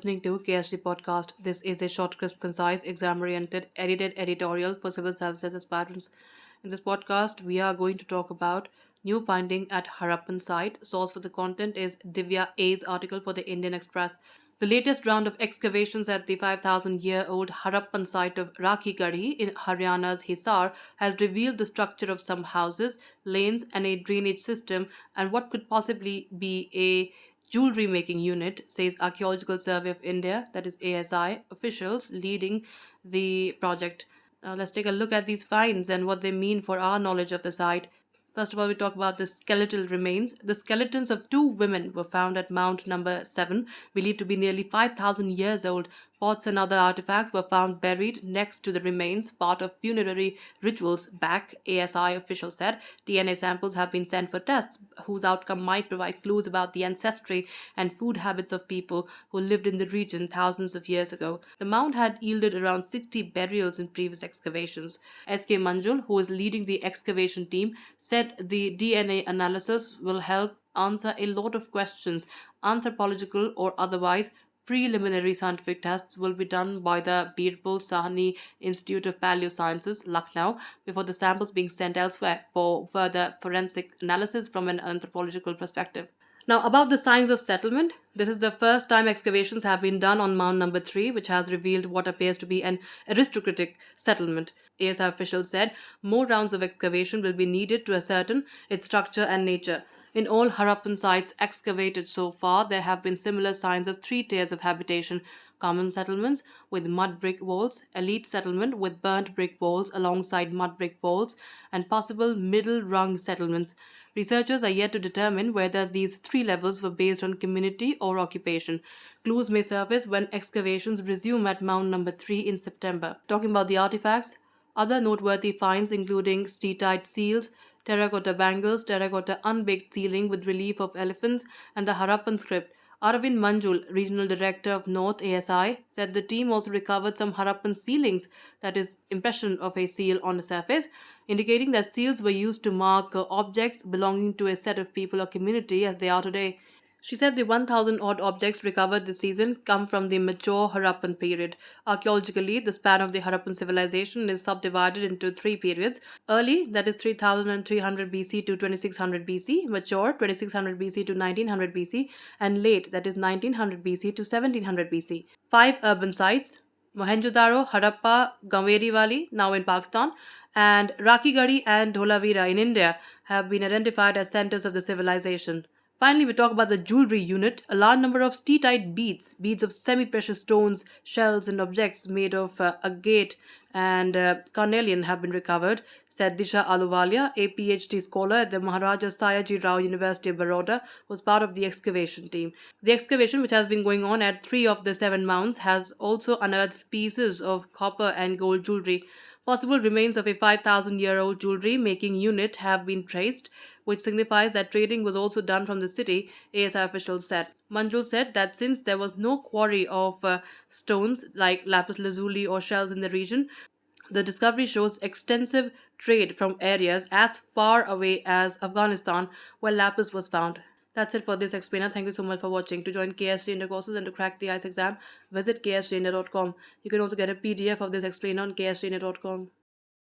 listening to KSG Podcast. This is a short, crisp, concise, exam-oriented, edited editorial for civil services aspirants. In this podcast, we are going to talk about new finding at Harappan site. Source for the content is Divya A's article for the Indian Express. The latest round of excavations at the 5,000-year-old Harappan site of Rakhigarhi in Haryana's Hisar has revealed the structure of some houses, lanes, and a drainage system, and what could possibly be a jewellery-making unit, says Archaeological Survey of India, that is ASI, officials leading the project. Now let's take a look at these finds and what they mean for our knowledge of the site. First of all, we talk about the skeletal remains. The skeletons of two women were found at Mount number 7, believed to be nearly 5,000 years old. Pots and other artifacts were found buried next to the remains, part of funerary rituals back, ASI officials said. DNA samples have been sent for tests, whose outcome might provide clues about the ancestry and food habits of people who lived in the region thousands of years ago. The mound had yielded around 60 burials in previous excavations. S.K. Manjul, who is leading the excavation team, said the DNA analysis will help answer a lot of questions, anthropological or otherwise. Preliminary scientific tests will be done by the Birbal Sahni Institute of Paleosciences, Lucknow, before the samples being sent elsewhere for further forensic analysis from an anthropological perspective. Now, about the signs of settlement, this is the first time excavations have been done on Mound number 3, which has revealed what appears to be an aristocratic settlement. ASI officials said more rounds of excavation will be needed to ascertain its structure and nature. In all Harappan sites excavated so far, there have been similar signs of three tiers of habitation: common settlements with mud brick walls, elite settlement with burnt brick walls alongside mud brick walls, and possible middle rung settlements. Researchers are yet to determine whether these three levels were based on community or occupation. Clues may surface when excavations resume at Mound number 3 in September. Talking about the artifacts, other noteworthy finds including steatite seals, terracotta bangles, terracotta unbaked ceiling with relief of elephants, and the Harappan script. Arvind Manjul, Regional Director of North ASI, said the team also recovered some Harappan sealings, that is, impression of a seal on the surface, indicating that seals were used to mark objects belonging to a set of people or community as they are today. She said the 1,000 odd objects recovered this season come from the mature Harappan period. Archaeologically, the span of the Harappan civilization is subdivided into three periods: early, that is 3,300 BC to 2600 BC; mature, 2600 BC to 1900 BC; and late, that is 1900 BC to 1700 BC. Five urban sites: Mohenjo-daro, Harappa, Gamveri, now in Pakistan, and Rakhigarhi and Dholavira in India have been identified as centers of the civilization. Finally, we talk about the jewelry unit. A large number of steatite beads of semi-precious stones, shells, and objects made of agate and carnelian have been recovered, said Disha Aluwalia, a PhD scholar at the Maharaja Sayaji Rao University of Baroda, was part of the excavation team. The excavation, which has been going on at 3 of the 7 mounds, has also unearthed pieces of copper and gold jewelry. Possible remains of a 5,000-year-old jewellery-making unit have been traced, which signifies that trading was also done from the city, ASI officials said. Manjul said that since there was no quarry of stones like lapis lazuli or shells in the region, the discovery shows extensive trade from areas as far away as Afghanistan, where lapis was found. That's it for this explainer. Thank you so much for watching. To join KSG India courses and to crack the ICE exam, visit ksgindia.com. You can also get a PDF of this explainer on ksgindia.com.